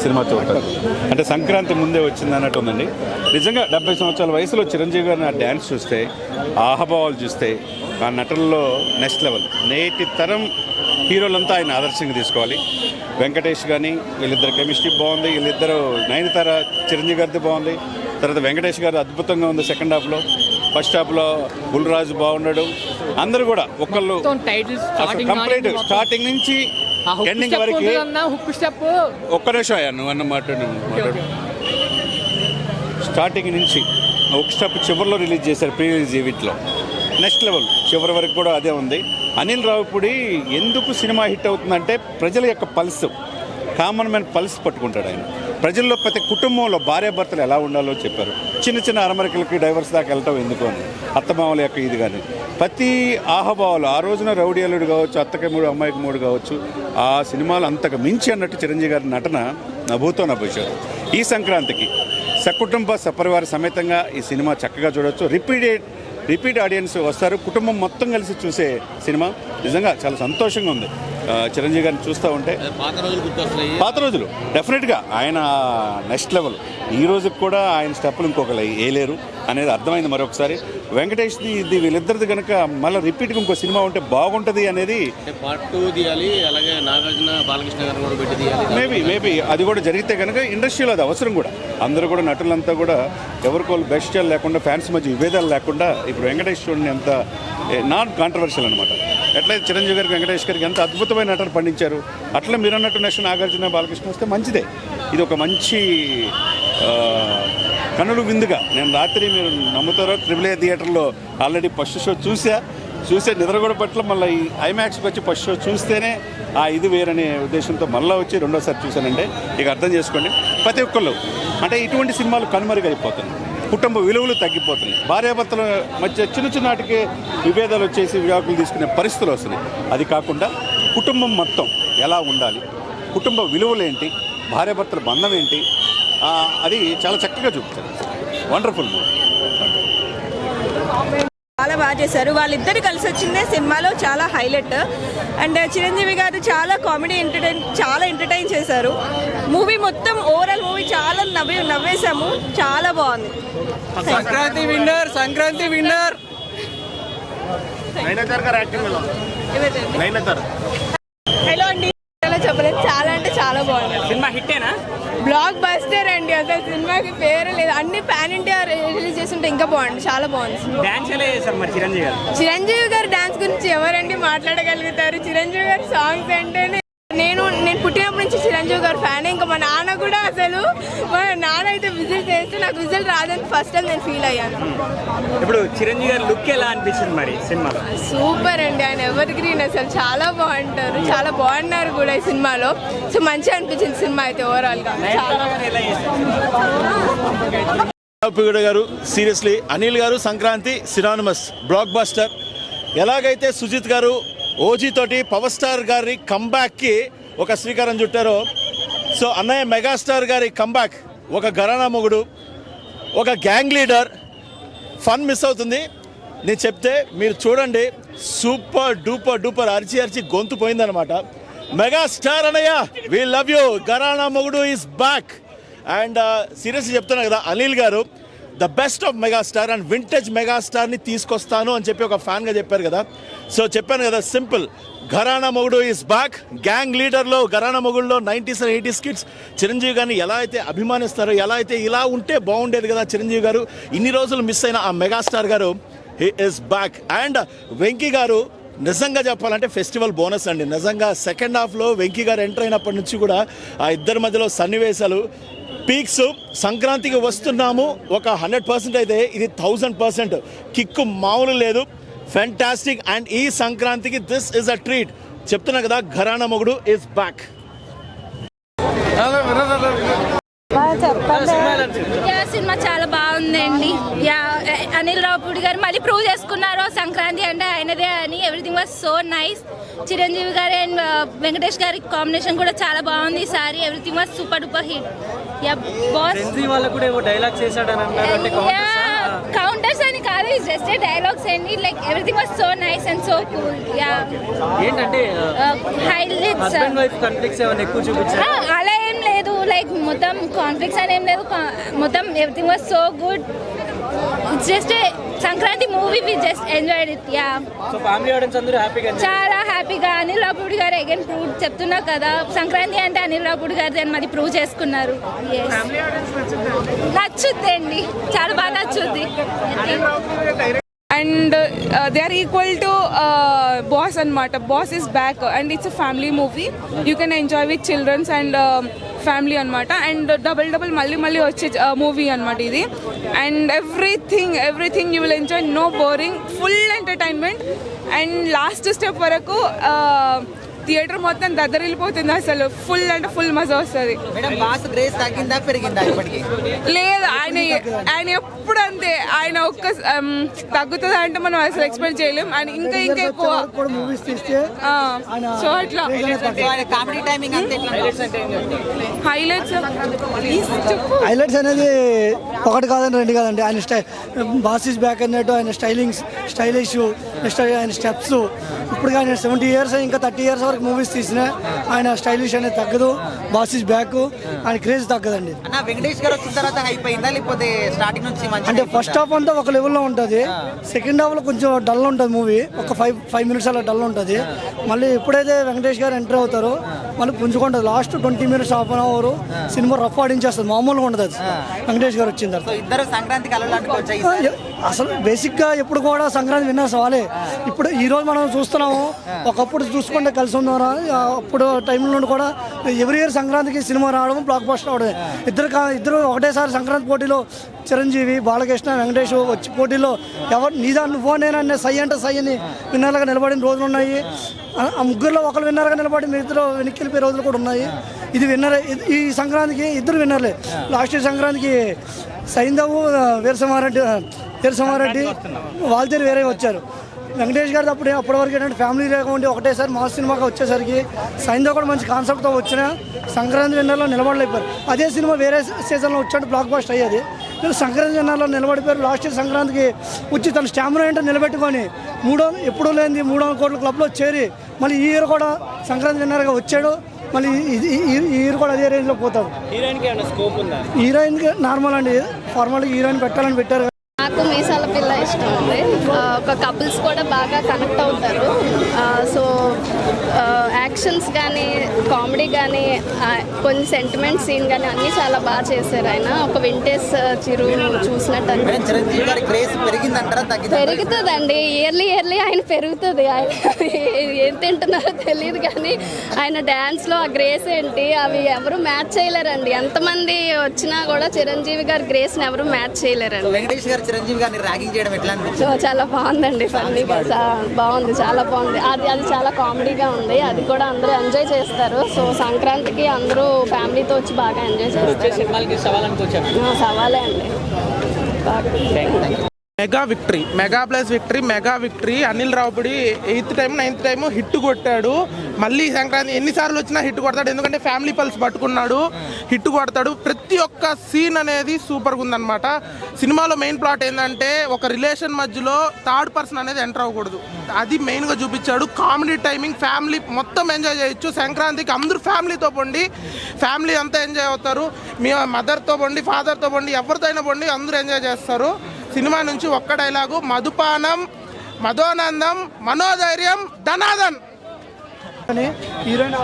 Cinema చూడటం. అంటే సంక్రాంతి ముందే వచ్చింది అన్నట్టు ఉందండి. నిజంగా 70 సంవత్సరాల వయసులో చిరంజీవి గారిని ఆ డ్యాన్స్ చూస్తే, ఆహభావాలు చూస్తే, ఆ నటనలో నెక్స్ట్ లెవెల్. నేటి తరం హీరోలంతా ఆయన ఆదర్శంగా తీసుకోవాలి. వెంకటేష్ కానీ వీళ్ళిద్దరు కెమిస్ట్రీ బాగుంది, వీళ్ళిద్దరు నయనతార చిరంజీవి గారిది బాగుంది. తర్వాత వెంకటేష్ గారు అద్భుతంగా ఉంది సెకండ్ హాఫ్లో. ఫస్ట్ హాఫ్లో బుల్రాజు బాగున్నాడు. అందరూ కూడా ఒకళ్ళు కంప్లీట్ స్టార్టింగ్ నుంచి ఎండింగ్ వరకు. ఒక్క నిమిషం అయ్యా, నువ్వు అన్న మాట్లాడు. స్టార్టింగ్ నుంచి ఒక స్టెప్ చివరిలో రిలీజ్ చేశారు, ప్రీ రిలీజ్ ఈవెంట్లో. నెక్స్ట్ లెవెల్ చివరి వరకు కూడా అదే ఉంది. అనిల్ రావిపూడి ఎందుకు సినిమా హిట్ అవుతుందంటే ప్రజల యొక్క పల్స్, కామన్ మ్యాన్ పల్స్ పట్టుకుంటాడు ఆయన. ప్రజల్లో ప్రతి కుటుంబంలో భార్యాభర్తలు ఎలా ఉండాలో చెప్పారు. చిన్న చిన్న అరమరికలకి డైవర్స్ దాకా వెళ్ళటం ఎందుకు అని, అత్తమామల యొక్క ఇది కానీ ప్రతి ఆహభావాలు. ఆ రోజున రౌడీ అల్లుడు కావచ్చు, అత్తకి మూడు అమ్మాయికి మూడు కావచ్చు, ఆ సినిమాలు అంతకు మించి అన్నట్టు చిరంజీవి గారి నటన నభూతో నభూషారు. ఈ సంక్రాంతికి సకుటుంబ సపరివార సమేతంగా ఈ సినిమా చక్కగా చూడవచ్చు. రిపీట్ ఆడియన్స్ వస్తారు, కుటుంబం మొత్తం కలిసి చూసే సినిమా. నిజంగా చాలా సంతోషంగా ఉంది చిరంజీవి గారిని చూస్తూ ఉంటే. పాత రోజులు డెఫినెట్గా ఆయన నెక్స్ట్ లెవెల్. ఈ రోజుకి కూడా ఆయన స్టెప్పులు ఇంకొకరు వేయలేరు అనేది అర్థమైంది. మరొకసారి వెంకటేష్ది ఇది వీళ్ళిద్దరిది కనుక మళ్ళీ రిపీట్గా ఇంకో సినిమా ఉంటే బాగుంటుంది అనేది. పార్ట్ 2 తీయాలి, అలాగే నాగార్జున బాలకృష్ణ గారు కూడా పెట్టి తీయాలి. మేబీ అది కూడా జరిగితే కనుక ఇండస్ట్రీలో అది అవసరం కూడా. అందరూ కూడా నటులంతా కూడా ఎవరికోళ్ళు బెస్ట్ లేకుండా, ఫ్యాన్స్ మధ్య విభేదాలు లేకుండా. ఇప్పుడు వెంకటేష్ చూడండి ఎంత నాన్ కాంట్రవర్షియల్ అనమాట. ఎట్లయితే చిరంజీవి గారికి వెంకటేష్ గారికి ఎంత అద్భుతమైన నటన పండించారు, అట్లా మీరు అన్నట్టు నెక్స్ట్ నాగార్జున బాలకృష్ణ వస్తే మంచిదే. ఇది ఒక మంచి కనులు విందుగా. నేను రాత్రి మీరు నమ్ముతారో AAA థియేటర్లో ఆల్రెడీ ఫస్ట్ షో చూసే నిద్ర కూడా పట్ల మళ్ళీ ఈ ఐమాక్స్కి వచ్చి ఫస్ట్ షో చూస్తేనే ఆ ఇది వేరనే ఉద్దేశంతో మళ్ళీ వచ్చి రెండోసారి చూశానంటే ఇక అర్థం చేసుకోండి. ప్రతి ఒక్కళ్ళు అంటే ఇటువంటి సినిమాలు కనుమరుగైపోతున్నాయి, కుటుంబ విలువలు తగ్గిపోతున్నాయి, భార్యాభర్తల మధ్య చిన్నటికి విభేదాలు వచ్చేసి విడాకులు తీసుకునే పరిస్థితులు వస్తున్నాయి. అది కాకుండా కుటుంబం మొత్తం ఎలా ఉండాలి, కుటుంబ విలువలు ఏంటి, భార్యాభర్తల బంధం ఏంటి, అది చాలా చక్కగా చూపించారు. Wonderful movie. చాలా బాగా చేశారు. వాళ్ళిద్దరు కలిసి వచ్చిందే సినిమాలో చాలా హైలైట్. అండ్ చిరంజీవి గారు చాలా కామెడీ చాలా ఎంటర్టైన్ చేశారు. మూవీ మొత్తం ఓవరాల్ మూవీ చాలా నవ్వేశాము. చాలా బాగుంది. సంక్రాంతి విన్నర్ హలో అండి, చెప్పలేదు. చాలా అంటే చాలా బాగుంది. సినిమా హిట్టేనా? బ్లాక్ బస్టర్ అండి. అసలు సినిమాకి పేరు లేదు. అన్ని పాన్ ఇండియా రిలీజ్ చేస్తుంటే ఇంకా బాగుంది. చాలా బాగుంది. డాన్స్ ఎలా చేశారు మరి చిరంజీవి గారు డాన్స్ గురించి ఎవరండి మాట్లాడగలుగుతారు? చిరంజీవి గారి సాంగ్స్ అంటేనే నేను పుట్టినప్పటి నుంచి చిరంజీవి గారు ఫ్యాన్. ఇంకా మా నాన్న కూడా, అసలు మా నాన్న అయితే విజిల్ చేస్తే నాకు విజిల్ రాదని ఫస్ట్ టైం నేను ఫీల్ అయ్యాను. ఇప్పుడు చిరంజీవి గారి లుక్ ఎలా అనిపించింది మరి సినిమాలో? సూపర్ అండి. ఆయన ఎవర్ గ్రీన్. అసలు చాలా బాగుంటారు, చాలా బాగున్నారు కూడా ఈ సినిమాలో. సో మంచిగా అనిపించింది సినిమా అయితే ఓవరాల్ గా. గారు సీరియస్లీ అనిల్ గారు సంక్రాంతి సినానిమస్ బ్లాక్ బస్టర్. ఎలాగైతే సుజిత్ గారు ఓజీ తోటి పవర్ స్టార్ గారి కంబ్యాక్కి ఒక శ్రీకారం చుట్టారో, సో అన్నయ్య మెగాస్టార్ గారి కంబ్యాక్ ఒక ఘరానా మొగుడు, ఒక గ్యాంగ్ లీడర్. ఫన్ మిస్ అవుతుంది. నేను చెప్తే మీరు చూడండి, సూపర్ డూపర్ అరిచి గొంతు పోయిందనమాట. మెగాస్టార్ అన్నయ్య, we love you. Gharana Mogudu is back. And seriously చెప్తున్నా కదా, Anil garu the best of megastar and vintage మెగాస్టార్ని తీసుకొస్తాను అని చెప్పి ఒక ఫ్యాన్గా చెప్పారు కదా. సో చెప్పాను కదా, simple. Gharana Mogudu is back. Gang లీడర్లో ఘరానా మొగుడులో 90s and 80s kids Chiranjeevi గారిని ఎలా అయితే అభిమానిస్తారో, ఎలా అయితే ఇలా ఉంటే బాగుండేది కదా చిరంజీవి గారు, ఇన్ని రోజులు మిస్ అయిన ఆ మెగాస్టార్ గారు he is back. And Venky గారు నిజంగా చెప్పాలంటే ఫెస్టివల్ బోనస్ అండి. నిజంగా సెకండ్ హాఫ్లో వెంకీ గారు ఎంటర్ అయినప్పటి నుంచి కూడా ఆ ఇద్దరి మధ్యలో సన్నివేశాలు పీక్స్. సంక్రాంతికి వస్తున్నాము ఒక 100% అయితే ఇది 1000% కిక్కు మామూలు లేదు. ఫ్యాంటాస్టిక్. అండ్ ఈ సంక్రాంతికి దిస్ ఇస్ అ ట్రీట్. చెప్తున్నా కదా, ఘరానా మొగుడు ఇస్ బ్యాక్. సినిమా చాలా బాగుందండి. అనిల్ రావిపూడి గారు మళ్ళీ ప్రూవ్ చేసుకున్నారు సంక్రాంతి అంటే ఆయనదే అని. Everything was so nice. Chiranjeevi గారు అండ్ వెంకటేష్ గారి కాంబినేషన్ కూడా చాలా బాగుంది ఈసారి. Everything was super duper hit. Counters అని కాదు, జస్ట్ డైలాగ్స్ అండి. Like everything was so nice and so cool. ఏంటంటే హైలైట్స్ అలా ఏం లేదు. లైక్ లైక్ మొత్తం కాన్ఫ్లిక్ట్స్ అని ఏం లేదు, మొత్తం everything was so good. It's just a Sankranti movie we just enjoyed it. Yeah, so family audience అందరూ హ్యాపీగా చాలా హ్యాపీగా. అనిల్ రావుపూడి గారు అగైన్ ప్రూవ్ చెప్తున్నా కదా, సంక్రాంతి అంటే అనిల్ రావుపూడి గారు అని మరి ప్రూవ్ చేసుకున్నారు. నచ్చుద్దండి, చాలా బాగా నచ్చుద్ది. And they are equal to Boss anamata. Boss is back and it's a family movie. You can enjoy with childrens and family anamata. And double malli vache movie anamata idi. And everything you will enjoy. No boring, full entertainment. And last step varaku theatre మొత్తం దద్దరిల్లిపోతుంది అసలు. Full అంటే full మజా వస్తుంది. లేదు, ఆయన ఎప్పుడు అంతే. ఆయన ఒక్క తగ్గుతుంది అంటే మనం అసలు ఎక్స్పెక్ట్ చేయలేం. ఆయన ఇంకా ఎక్కువ సో అట్లా హైలైట్స్ అనేది ఒకటి కాదండి, రెండు కాదండి. ఆయన బాస్ ఇస్ బ్యాక్ అన్నట్టు, ఆయన స్టైలిష్ నెక్స్ట్ ఆయన స్టెప్స్. ఇప్పుడు ఆయన 70 years ఇంకా 30 years వరకు మూవీస్ తీసినా ఆయన స్టైలిష్ అనేది తగ్గదు. బాస్ ఇస్ బ్యాక్, ఆయన క్రేజ్ తగ్గదండి. వెంకటేష్ గారు వచ్చిన తర్వాత అయిపోయిందా లేకపోతే స్టార్టింగ్ నుంచి అంటే ఫస్ట్ హాఫ్ అంతా ఒక లెవెల్లో ఉంటుంది, సెకండ్ హాఫ్లో కొంచెం డల్ ఉంటుంది మూవీ. ఒక 5 minutes అలా డల్ ఉంటుంది. మళ్ళీ ఎప్పుడైతే వెంకటేష్ గారు ఎంటర్ అవుతారో మళ్ళీ పుంజుకుంటుంది. Last 20 minutes, half an hour cinema rough ఆడించేస్తుంది. మామూలుగా ఉండదు అది వెంకటేష్ గారు వచ్చిన తర్వాత. ఇద్దరు సంక్రాంతికి అసలు బేసిక్గా ఎప్పుడు కూడా సంక్రాంతి విన్నర్స్ వాళ్ళే. ఇప్పుడు ఈరోజు మనం చూస్తున్నాము, ఒకప్పుడు చూసుకుంటే కలిసి ఉన్నారా, అప్పుడు టైంలో నుండి కూడా ఎవ్రీ ఇయర్ సంక్రాంతికి సినిమా రావడం, బ్లాక్ బస్టర్ అవడమే. ఇద్దరు ఒకటేసారి సంక్రాంతి పోటీలో చిరంజీవి, బాలకృష్ణ, వెంకటేష్ వచ్చి పోటీలో ఎవరు నీదా నువ్వో నేనన్నే సై అంటే సై అని విన్నర్లుగా నిలబడిన రోజులు ఉన్నాయి. ఆ ముగ్గురులో ఒకరు విన్నర్గా నిలబడి మిగతా వెనక్కి వెళ్ళిపోయే రోజులు కూడా ఉన్నాయి. ఇది విన్నరే. ఈ సంక్రాంతికి ఇద్దరు విన్నర్లే. లాస్ట్ ఇయర్ సంక్రాంతికి సైంధవ్, వీరసింహారెడ్డి వాళ్ళతో వేరే వచ్చారు. వెంకటేష్ గారు అప్పటి వరకు ఏంటంటే ఫ్యామిలీ లేకుండా ఒకటేసారి మా సినిమాగా వచ్చేసరికి సైంధవ్ కూడా మంచి కాన్సెప్ట్తో వచ్చిన సంక్రాంతి విన్నర్లో నిలబడలేకపోయారు. అదే సినిమా వేరే సీజన్లో వచ్చాడు, బ్లాక్ బస్టర్ అయ్యేది. నేను సంక్రాంతి విన్నర్లో నిలబడిపోయారు. లాస్ట్ ఇయర్ సంక్రాంతికి వచ్చి తన స్టామినా ఏంటో నిలబెట్టుకొని ఎప్పుడూ లేనిది 300 కోట్ల క్లబ్లో చేరి మళ్ళీ ఈ ఇయర్ కూడా సంక్రాంతి విన్నర్గా వచ్చాడు. మళ్ళీ ఈ ఇయర్ కూడా అదే రేంజ్లో పోతాడు. హీరోయిన్కి నార్మల్ అండి, ఫార్మల్గా హీరోయిన్ పెట్టాలని పెట్టారు. నాకు మీసాల పిల్ల ఇష్టం ఉంది. ఒక కపుల్స్ కూడా బాగా కనెక్ట్ అవుతారు. సో యాక్షన్స్ కానీ, కామెడీ కానీ, కొన్ని సెంటిమెంట్ సీన్ కానీ అన్నీ చాలా బాగా చేశారు ఆయన. ఒక వింటేజ్ చిరు చూసినట్టు పెరుగుతుందండి. ఇయర్లీ ఆయన పెరుగుతుంది. ఆయన ఏం తింటున్నారో తెలియదు కానీ ఆయన డ్యాన్స్లో ఆ గ్రేస్ ఏంటి అవి ఎవరు మ్యాచ్ చేయలేరండి. ఎంతమంది వచ్చినా కూడా చిరంజీవి గారి గ్రేస్ని ఎవరు మ్యాచ్ చేయలేరండి. చిరంజీవి గారిని ర్యాగింగ్ చేయడం ఎట్లా చాలా బాగుందండి, ఫన్నీగా బాగుంది, చాలా బాగుంది. అది చాలా కామెడీగా ఉంది. అది కూడా అందరూ ఎంజాయ్ చేస్తారు. సో సంక్రాంతికి అందరూ ఫ్యామిలీతో వచ్చి బాగా ఎంజాయ్ చేస్తారు. సవాలే అండి. Mega victory, mega victory. Anil Ravipudi 8th time 9th time hit కొట్టాడు. మళ్ళీ సంక్రాంతి ఎన్నిసార్లు వచ్చినా హిట్ కొడతాడు. ఎందుకంటే ఫ్యామిలీ పల్స్ పట్టుకున్నాడు, హిట్ కొడతాడు. ప్రతి ఒక్క సీన్ అనేది సూపర్గా ఉందన్నమాట. సినిమాలో మెయిన్ ప్లాట్ ఏంటంటే ఒక రిలేషన్ మధ్యలో థర్డ్ పర్సన్ అనేది ఎంటర్ అవ్వకూడదు. అది మెయిన్గా చూపించాడు. కామెడీ టైమింగ్, ఫ్యామిలీ మొత్తం ఎంజాయ్ చేయొచ్చు. సంక్రాంతికి అందరూ ఫ్యామిలీతో పోండి, ఫ్యామిలీ అంతా ఎంజాయ్ అవుతారు. మీ మదర్తో పోండి, ఫాదర్తో పోండి, ఎవరితో అయినా పోండి, అందరూ ఎంజాయ్ చేస్తారు. సినిమా నుంచి ఒక్క డైలాగు, మధుపానం, మధోనందం, మనోధైర్యం, ధనాదన్. హీరోయిన్